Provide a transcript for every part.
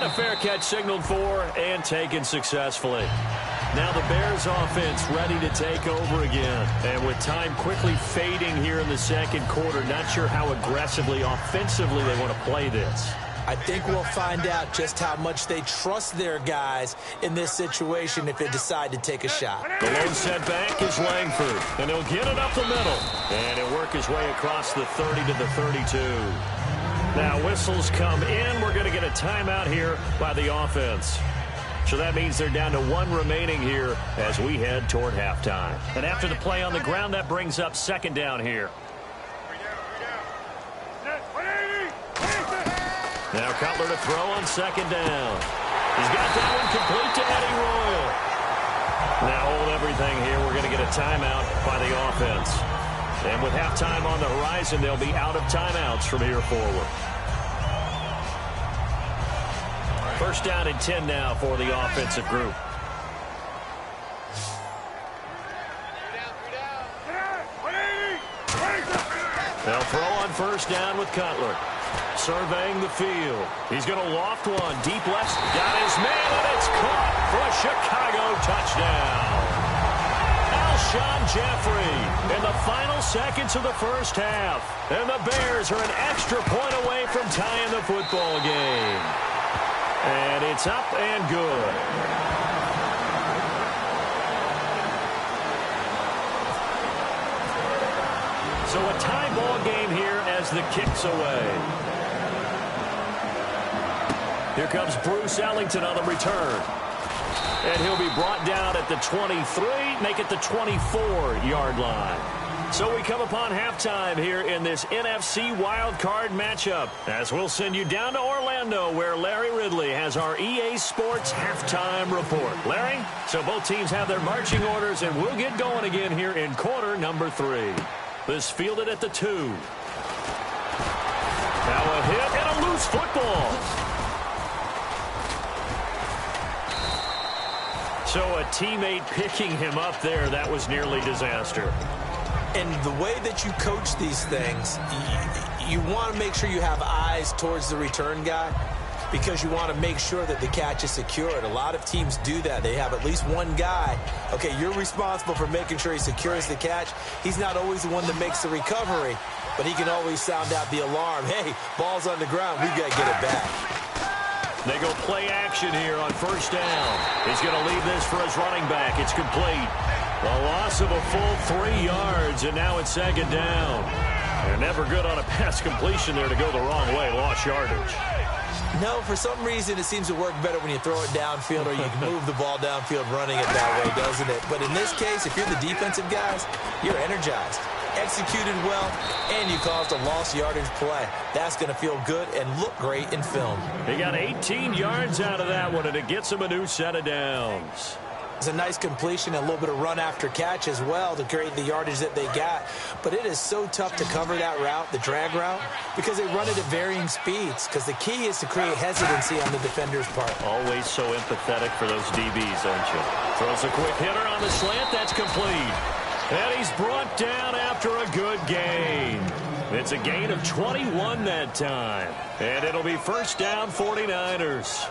And a fair catch signaled for and taken successfully. Now the Bears offense ready to take over again. And with time quickly fading here in the second quarter, not sure how aggressively, offensively they want to play this. I think we'll find out just how much they trust their guys in this situation if they decide to take a shot. The lone setback is Langford, and he'll get it up the middle. And he'll work his way across the 30 to the 32. Now whistles come in. We're going to get a timeout here by the offense. So that means they're down to one remaining here as we head toward halftime. And after the play on the ground, that brings up second down here. Now Cutler to throw on second down. He's got that one complete to Eddie Royal. Now hold everything here. We're going to get a timeout by the offense. And with halftime on the horizon, they'll be out of timeouts from here forward. First down and 10 now for the offensive group. They'll throw on first down with Cutler. Surveying the field. He's going to loft one. Deep left. Got his man, and it's caught for a Chicago touchdown. Alshon Jeffrey in the final seconds of the first half. And the Bears are an extra point away from tying the football game. And it's up and good. So a tie ball game here as the kick's away. Here comes Bruce Ellington on the return. And he'll be brought down at the 23, make it the 24-yard line. So we come upon halftime here in this NFC wildcard matchup, as we'll send you down to Orlando, where Larry Ridley has our EA Sports halftime report. Larry, so both teams have their marching orders, and we'll get going again here in quarter number 3. This fielded at the 2. Now a hit and a loose football. So a teammate picking him up there, that was nearly disaster. And the way that you coach these things, you want to make sure you have eyes towards the return guy because you want to make sure that the catch is secured. A lot of teams do that. They have at least one guy. Okay, you're responsible for making sure he secures the catch. He's not always the one that makes the recovery, but he can always sound out the alarm. Hey, ball's on the ground. We've got to get it back. They go play action here on first down. He's going to leave this for his running back. It's complete. A loss of a full 3 yards, and now it's second down. They're never good on a pass completion there to go the wrong way. Lost yardage. No, for some reason it seems to work better when you throw it downfield or you can move the ball downfield running it that way, doesn't it? But in this case, if you're the defensive guys, you're energized, executed well, and you caused a lost yardage play. That's going to feel good and look great in film. He got 18 yards out of that one, and it gets him a new set of downs. It's a nice completion and a little bit of run after catch as well to create the yardage that they got. But it is so tough to cover that route, the drag route, because they run it at varying speeds. Because the key is to create hesitancy on the defender's part. Always so empathetic for those DBs, aren't you? Throws a quick hitter on the slant. That's complete. And he's brought down after a good gain. It's a gain of 21 that time. And it'll be first down 49ers.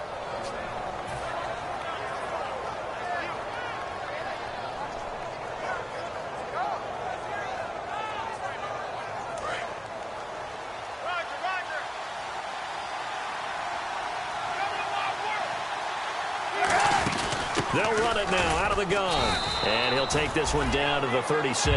They'll run it now out of the gun. And he'll take this one down to the 36.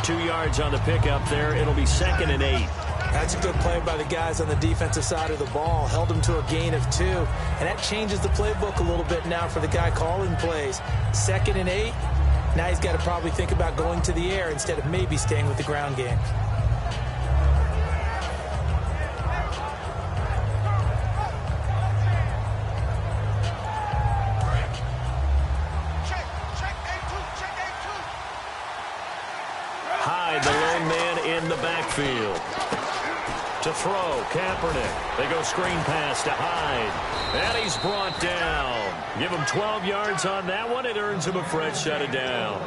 2 yards on the pickup there. It'll be 2nd and 8. That's a good play by the guys on the defensive side of the ball. Held him to a gain of 2. And that changes the playbook a little bit now for the guy calling plays. 2nd and 8. Now he's got to probably think about going to the air instead of maybe staying with the ground game. Backfield to throw Kaepernick. They go screen pass to Hyde, and he's brought down. Give him 12 yards on that one. It earns him a fresh set of downs.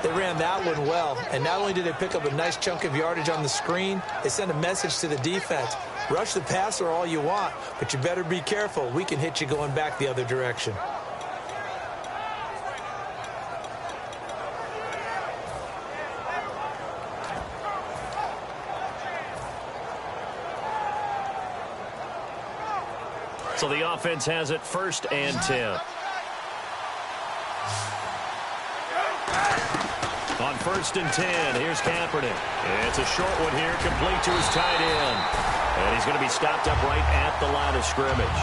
They ran that one well, and not only did they pick up a nice chunk of yardage on the screen, they sent a message to the defense. Rush the passer all you want, but you better be careful. We can hit you going back the other direction. So the offense has it 1st and 10. On 1st and 10, here's Kaepernick. It's a short one here, complete to his tight end. And he's going to be stopped up right at the line of scrimmage.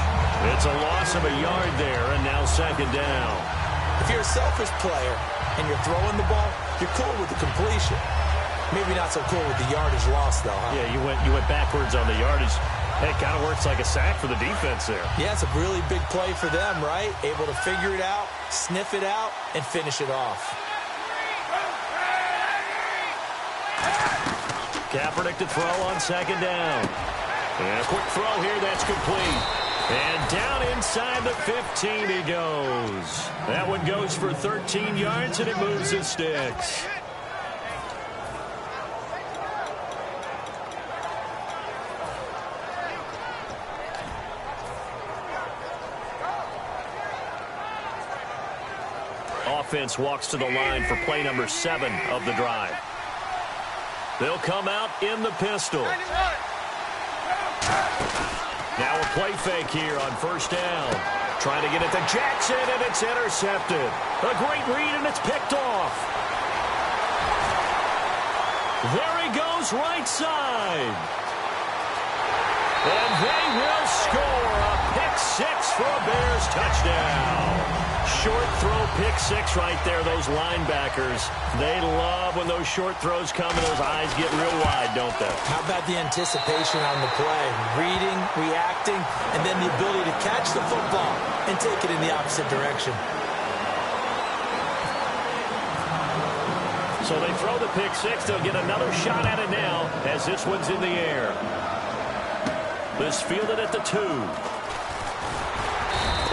It's a loss of a yard there, and now 2nd down. If you're a selfish player and you're throwing the ball, you're cool with the completion. Maybe not so cool with the yardage loss, though, huh? Yeah, you went backwards on the yardage. Hey, it kind of works like a sack for the defense there. Yeah, it's a really big play for them, right? Able to figure it out, sniff it out, and finish it off. Kaepernick to throw on 2nd down. And a quick throw here, that's complete. And down inside the 15 he goes. That one goes for 13 yards, and it moves the sticks. Offense walks to the line for play number 7 of the drive. They'll come out in the pistol. Now a play fake here on 1st down. Trying to get it to Jackson, and it's intercepted. A great read, and it's picked off. There he goes, right side. And they will score a pick 6 for a Bears touchdown. Short throw, pick 6 right there. Those linebackers, they love when those short throws come and those eyes get real wide, don't they? How about the anticipation on the play? Reading, reacting, and then the ability to catch the football and take it in the opposite direction. So they throw the pick 6. They'll get another shot at it now as this one's in the air. This fielded at the 2.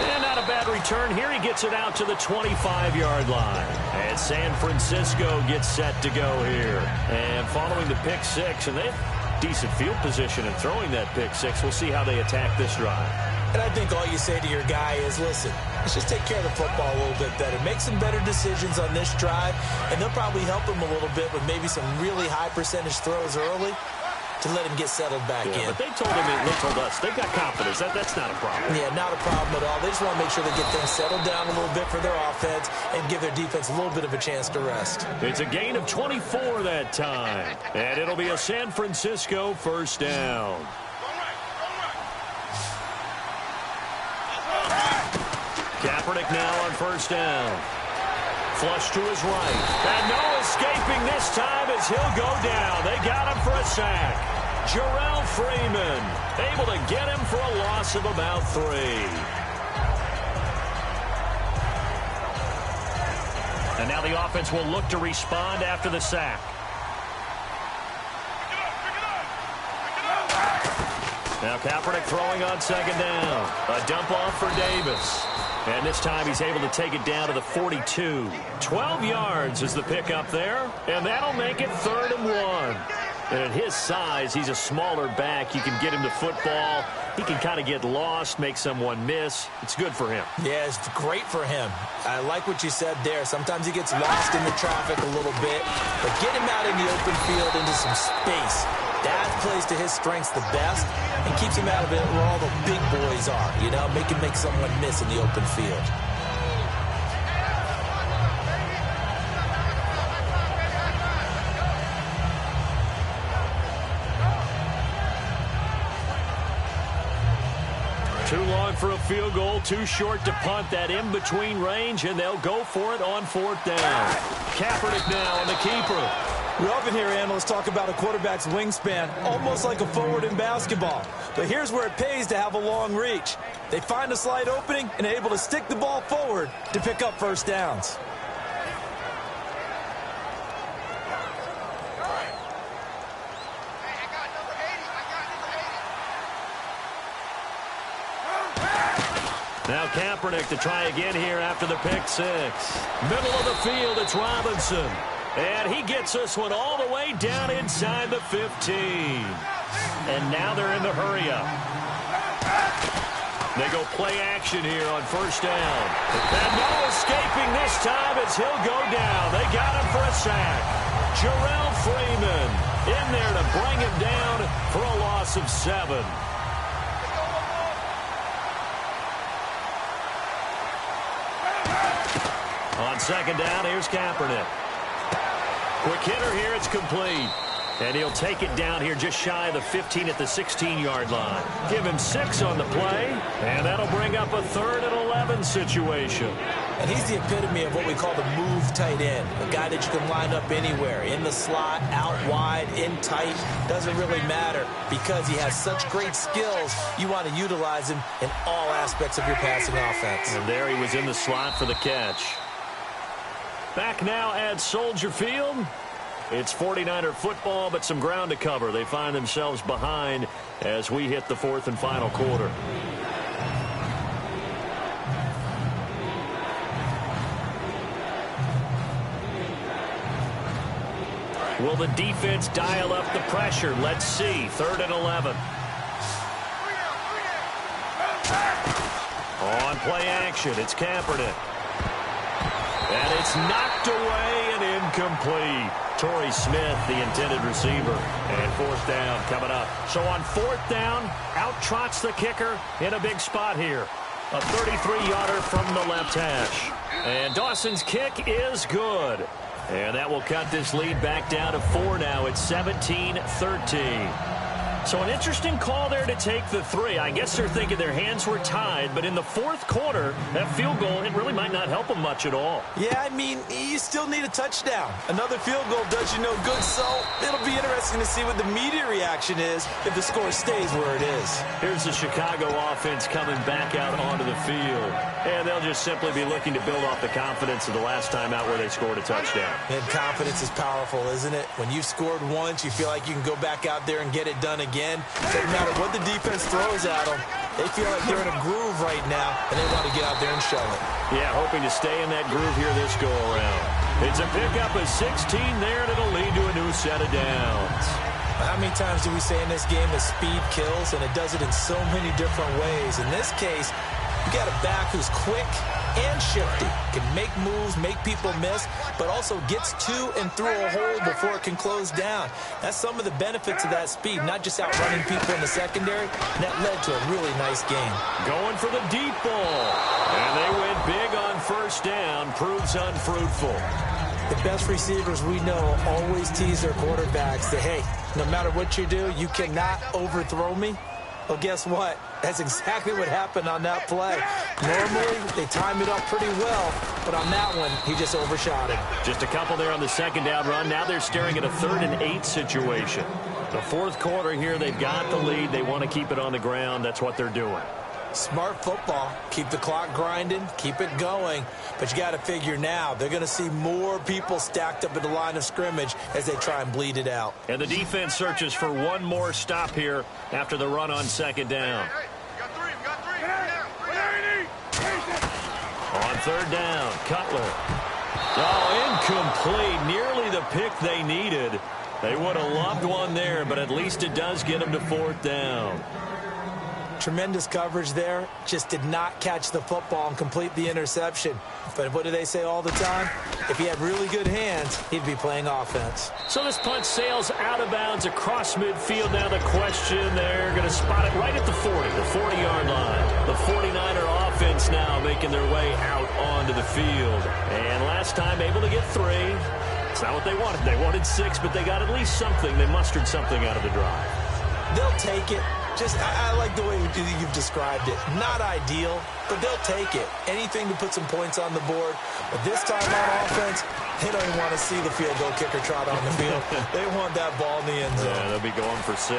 And not a bad return here. He gets it out to the 25-yard line. And San Francisco gets set to go here. And following the pick 6, and they have decent field position in throwing that pick 6. We'll see how they attack this drive. And I think all you say to your guy is, listen, let's just take care of the football a little bit better. Make some better decisions on this drive, and they'll probably help him a little bit with maybe some really high percentage throws early to let him get settled back in. But they told him, they told us, they've got confidence. That's not a problem. Yeah, not a problem at all. They just want to make sure they get things settled down a little bit for their offense and give their defense a little bit of a chance to rest. It's a gain of 24 that time. And it'll be a San Francisco 1st down. Kaepernick now on 1st down. Flush to his right. And no escaping this time as he'll go down. They got him for a sack. Jarrell Freeman able to get him for a loss of about 3. And now the offense will look to respond after the sack. Now Kaepernick throwing on 2nd down. A dump off for Davis. And this time he's able to take it down to the 42. 12 yards is the pickup there. And that'll make it 3rd and 1. And at his size, he's a smaller back. You can get him the football. He can kind of get lost, make someone miss. It's good for him. Yeah, it's great for him. I like what you said there. Sometimes he gets lost in the traffic a little bit. But get him out in the open field into some space. That plays to his strengths the best and keeps him out of it where all the big boys are. You know, make him make someone miss in the open field. Too long for a field goal, too short to punt. That in-between range, and they'll go for it on 4th down. Kaepernick now on the keeper. We often hear analysts talk about a quarterback's wingspan, almost like a forward in basketball. But here's where it pays to have a long reach. They find a slight opening and are able to stick the ball forward to pick up 1st downs. Now Kaepernick to try again here after the pick 6. Middle of the field, it's Robinson. And he gets this one all the way down inside the 15. and now they're in the hurry-up. They go play action here on first down. And no escaping this time as he'll go down. They got him for a sack. Jarrell Freeman in there to bring him down for a loss of 7. On second down, here's Kaepernick. Quick hitter here, it's complete. And he'll take it down here just shy of the 15 at the 16-yard line. Give him 6 on the play, and that'll bring up a 3rd and 11 situation. And he's the epitome of what we call the move tight end, a guy that you can line up anywhere, in the slot, out wide, in tight, doesn't really matter because he has such great skills. You want to utilize him in all aspects of your passing offense. And there he was in the slot for the catch. Back now at Soldier Field. It's 49er football, but some ground to cover. They find themselves behind as we hit the 4th and final quarter. Will the defense dial up the pressure? Let's see. 3rd and 11. On play action, it's Kaepernick. And it's knocked away and incomplete. Torrey Smith, the intended receiver. And 4th down coming up. So on 4th down, out trots the kicker in a big spot here. A 33-yarder from the left hash. And Dawson's kick is good. And that will cut this lead back down to 4 now. It's 17-13. So an interesting call there to take the 3. I guess they're thinking their hands were tied, but in the 4th quarter, that field goal, it really might not help them much at all. Yeah, I mean, you still need a touchdown. Another field goal does you no good, so it'll be interesting to see what the media reaction is if the score stays where it is. Here's the Chicago offense coming back out onto the field. And they'll just simply be looking to build off the confidence of the last time out where they scored a touchdown. And confidence is powerful, isn't it? When you've scored once, you feel like you can go back out there and get it done again. Doesn't matter what the defense throws at them. They feel like they're in a groove right now, and they want to get out there and show it. Yeah, hoping to stay in that groove here this go-around. It's a pickup of 16 there, and it'll lead to a new set of downs. How many times do we say in this game that speed kills, and it does it in so many different ways? In this case, you got a back who's quick and shifty, can make moves, make people miss, but also gets to and through a hole before it can close down. That's some of the benefits of that speed, not just outrunning people in the secondary, and that led to a really nice game. Going for the deep ball, and they went big on first down, proves unfruitful. The best receivers we know always tease their quarterbacks that, hey, no matter what you do, you cannot overthrow me. Well, guess what? That's exactly what happened on that play. Normally, they time it up pretty well, but on that one, he just overshot it. Just a couple there on the second down run. Now they're staring at a 3rd and 8 situation. The 4th quarter here, they've got the lead. They want to keep it on the ground. That's what they're doing. Smart football. Keep the clock grinding. Keep it going. But you got to figure now, they're going to see more people stacked up at the line of scrimmage as they try and bleed it out. And the defense searches for one more stop here after the run on second down. On 3rd down, Cutler. Oh, incomplete. Nearly the pick they needed. They would have loved one there, but at least it does get them to 4th down. Tremendous coverage there. Just did not catch the football and complete the interception. But what do they say all the time? If he had really good hands, he'd be playing offense. So this punt sails out of bounds across midfield. Now the question, they're going to spot it right at the 40, the 40-yard line. The 49er offense now making their way out onto the field. And last time able to get 3. It's not what they wanted. They wanted 6, but they got at least something. They mustered something out of the drive. They'll take it. Just, I like the way you've described it. Not ideal, but they'll take it. Anything to put some points on the board. But this time on offense, they don't even want to see the field goal kicker trot on the field. They want that ball in the end zone. Yeah, they'll be going for 6.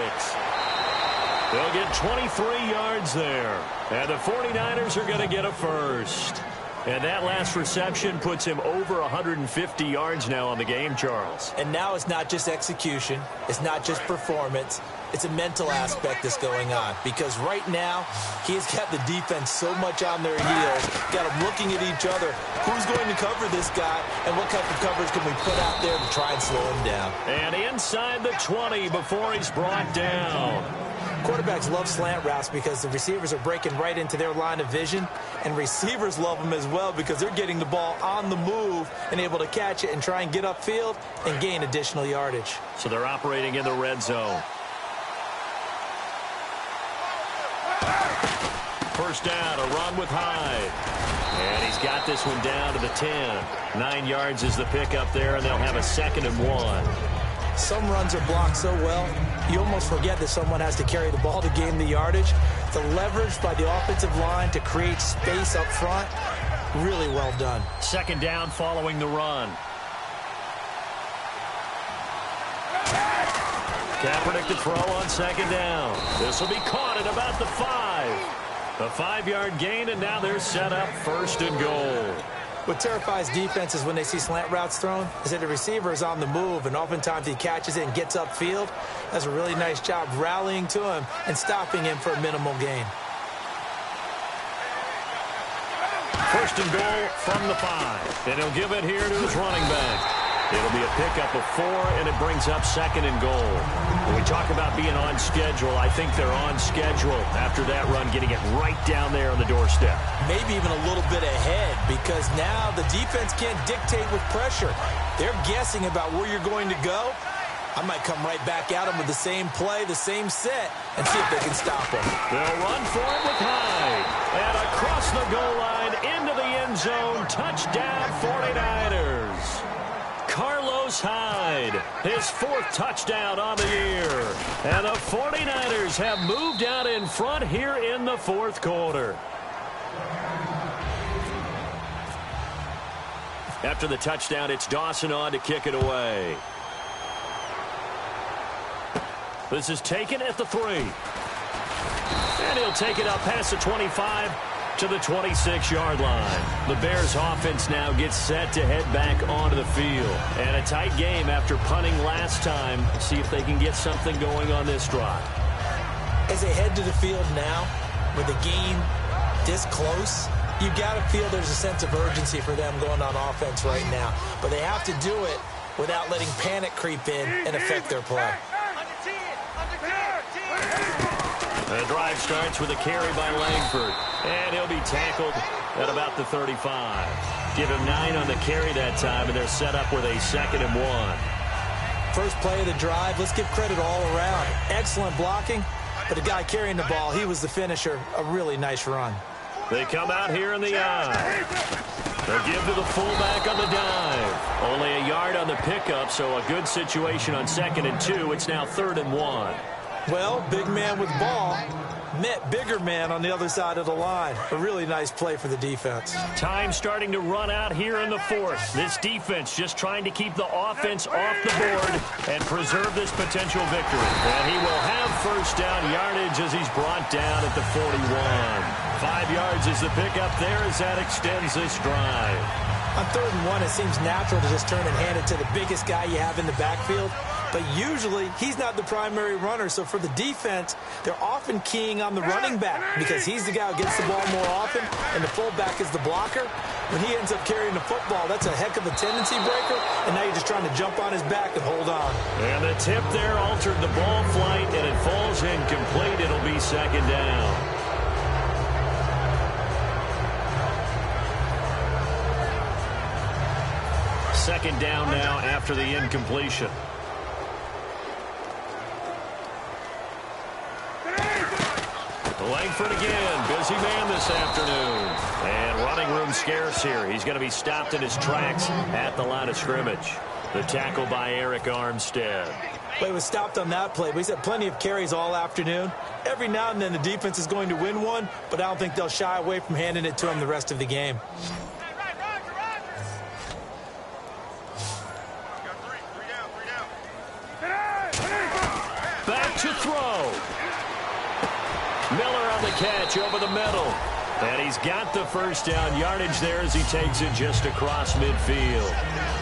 They'll get 23 yards there. And the 49ers are going to get a first. And that last reception puts him over 150 yards now on the game, Charles. And now it's not just execution. It's not just performance. It's a mental aspect that's going on because right now he's got the defense so much on their heels, got them looking at each other. Who's going to cover this guy, and what type of coverage can we put out there to try and slow him down? And inside the 20 before he's brought down. Quarterbacks love slant routes because the receivers are breaking right into their line of vision, and receivers love them as well because they're getting the ball on the move and able to catch it and try and get upfield and gain additional yardage. So they're operating in the red zone. First down, a run with Hyde. And he's got this one down to the 10. 9 yards is the pickup there, and they'll have a 2nd and 1. Some runs are blocked so well, you almost forget that someone has to carry the ball to gain the yardage. The leverage by the offensive line to create space up front, really well done. 2nd down following the run. Kaepernick to throw on 2nd down. This will be caught at about the 5. A 5-yard gain, and now they're set up 1st and goal. What terrifies defenses when they see slant routes thrown is that the receiver is on the move, and oftentimes he catches it and gets upfield. Does a really nice job rallying to him and stopping him for a minimal gain. 1st and goal from the 5. And he'll give it here to his running back. It'll be a pickup of 4, and it brings up 2nd and goal. When we talk about being on schedule, I think they're on schedule after that run, getting it right down there on the doorstep. Maybe even a little bit ahead because now the defense can't dictate with pressure. They're guessing about where you're going to go. I might come right back at them with the same play, the same set, and see if they can stop them. They'll run for it with Hyde. And across the goal line, into the end zone, touchdown 49ers. Carlos Hyde, his 4th touchdown on the year. And the 49ers have moved out in front here in the 4th quarter. After the touchdown, it's Dawson on to kick it away. This is taken at the 3. And he'll take it up past the 25 to the 26-yard line. The Bears offense now gets set to head back onto the field. And a tight game after punting last time. See if they can get something going on this drive. As they head to the field now, with the game this close, you got to feel there's a sense of urgency for them going on offense right now. But they have to do it without letting panic creep in and affect their play. The drive starts with a carry by Langford. And he'll be tackled at about the 35. Give him 9 on the carry that time, and they're set up with a 2nd and 1. First play of the drive, let's give credit all around. Excellent blocking, but the guy carrying the ball, he was the finisher. A really nice run. They come out here in the eye. They'll give to the fullback on the dive. Only a yard on the pickup, so a good situation on 2nd and 2. It's now 3rd and 1. Well, big man with ball met bigger man on the other side of the line. A really nice play for the defense. Time starting to run out here in the 4th. This defense just trying to keep the offense off the board and preserve this potential victory. And he will have 1st down yardage as he's brought down at the 41. 5 yards is the pickup there as that extends this drive. On 3rd and 1, it seems natural to just turn and hand it to the biggest guy you have in the backfield. But usually, he's not the primary runner. So for the defense, they're often keying on the running back because he's the guy who gets the ball more often, and the fullback is the blocker. When he ends up carrying the football, that's a heck of a tendency breaker, and now you're just trying to jump on his back and hold on. And the tip there altered the ball flight, and it falls incomplete. It'll be 2nd down. Second down now after the incompletion. Langford again, busy man this afternoon. And running room scarce here. He's going to be stopped in his tracks at the line of scrimmage. The tackle by Eric Armstead. Well, he was stopped on that play, but he's had plenty of carries all afternoon. Every now and then the defense is going to win one, but I don't think they'll shy away from handing it to him the rest of the game. Back to throw. Miller on the catch over the middle. And he's got the first down yardage there as he takes it just across midfield.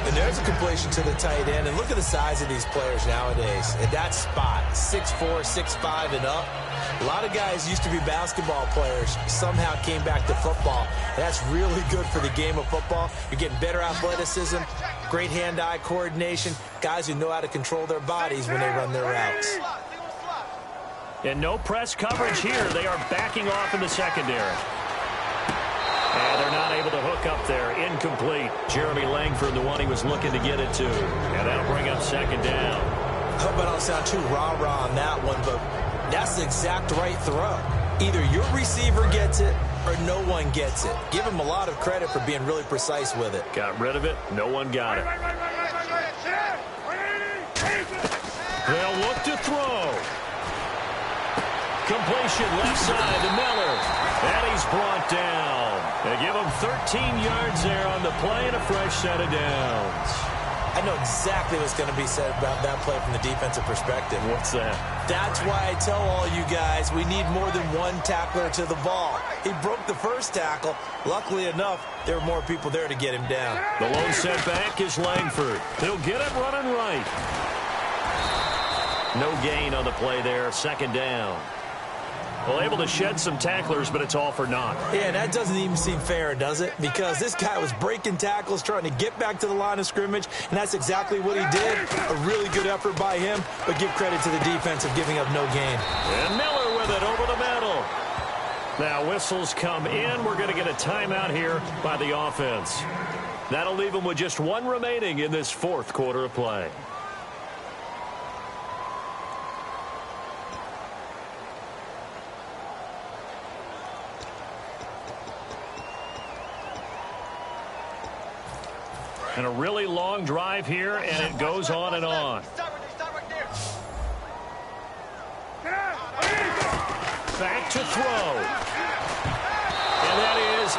And there's a completion to the tight end. And look at the size of these players nowadays. At that spot, 6'4", 6'5", and up. A lot of guys used to be basketball players, somehow came back to football. That's really good for the game of football. You're getting better athleticism, great hand-eye coordination, guys who know how to control their bodies when they run their routes. And no press coverage here. They are backing off in the secondary. And they're not able to hook up there. Incomplete. Jeremy Langford, the one he was looking to get it to. And that'll bring up second down. I hope I don't sound too rah-rah on that one, but that's the exact right throw. Either your receiver gets it or no one gets it. Give him a lot of credit for being really precise with it. Got rid of it. No one got it. They'll look to throw. Completion left side to Miller. And he's brought down. They give him 13 yards there on the play and a fresh set of downs. I know exactly what's going to be said about that play from the defensive perspective. What's that? That's why I tell all you guys we need more than one tackler to the ball. He broke the first tackle. Luckily enough, there were more people there to get him down. The lone setback is Langford. He'll get it running right. No gain on the play there. Second down. Well, able to shed some tacklers, but it's all for naught. Yeah, that doesn't even seem fair, does it? Because this guy was breaking tackles, trying to get back to the line of scrimmage, and that's exactly what he did. A really good effort by him, but give credit to the defense of giving up no gain. And Miller with it over the middle. Now whistles come in. We're going to get a timeout here by the offense. That'll leave them with just one remaining in this fourth quarter of play. And a really long drive here, and it goes on and on. Back to throw. And that is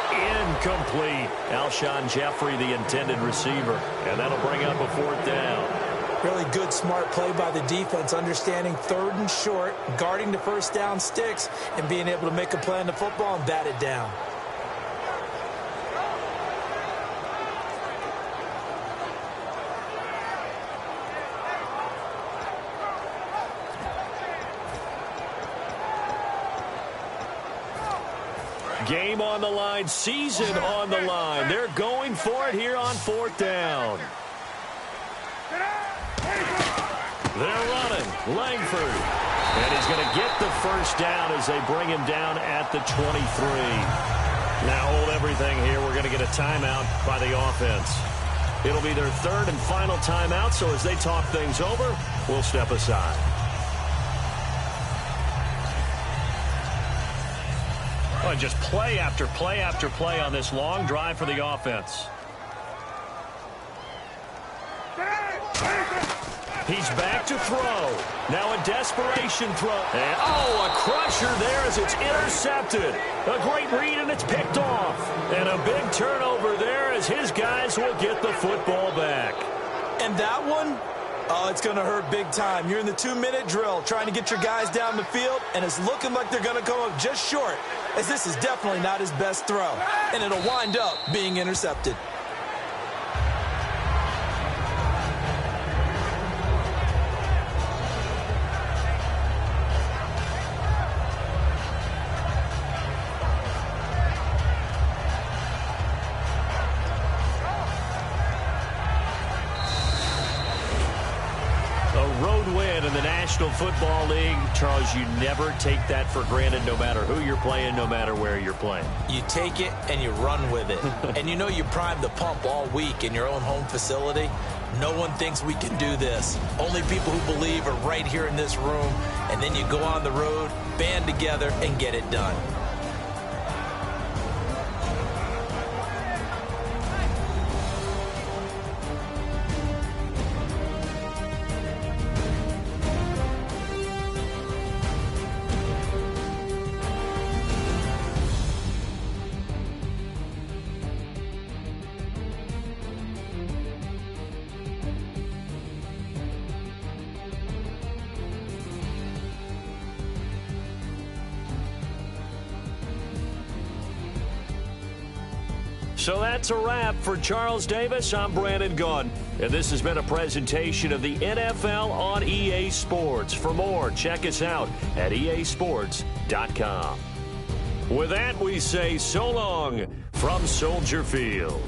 incomplete. Alshon Jeffrey, the intended receiver. And that'll bring up a fourth down. Really good, smart play by the defense, understanding third and short, guarding the first down sticks, and being able to make a play on the football and bat it down. Game on the line, season on the line. They're going for it here on fourth down. They're running. Langford. And he's going to get the first down as they bring him down at the 23. Now hold everything here. We're going to get a timeout by the offense. It'll be their third and final timeout, so as they talk things over, we'll step aside. Oh, and just play after play after play on this long drive for the offense. He's back to throw. Now a desperation throw. And, oh, a crusher there as it's intercepted. A great read, and it's picked off. And a big turnover there as his guys will get the football back. And that one, oh, it's going to hurt big time. You're in the 2-minute drill trying to get your guys down the field, and it's looking like they're going to come up just short, as this is definitely not his best throw. And it'll wind up being intercepted. National Football League, Charles, you never take that for granted no matter who you're playing, no matter where you're playing. You take it and you run with it. And you know you primed the pump all week in your own home facility. No one thinks we can do this. Only people who believe are right here in this room. And then you go on the road, band together, and get it done. So that's a wrap. For Charles Davis, I'm Brandon Gunn. And this has been a presentation of the NFL on EA Sports. For more, check us out at easports.com. With that, we say so long from Soldier Field.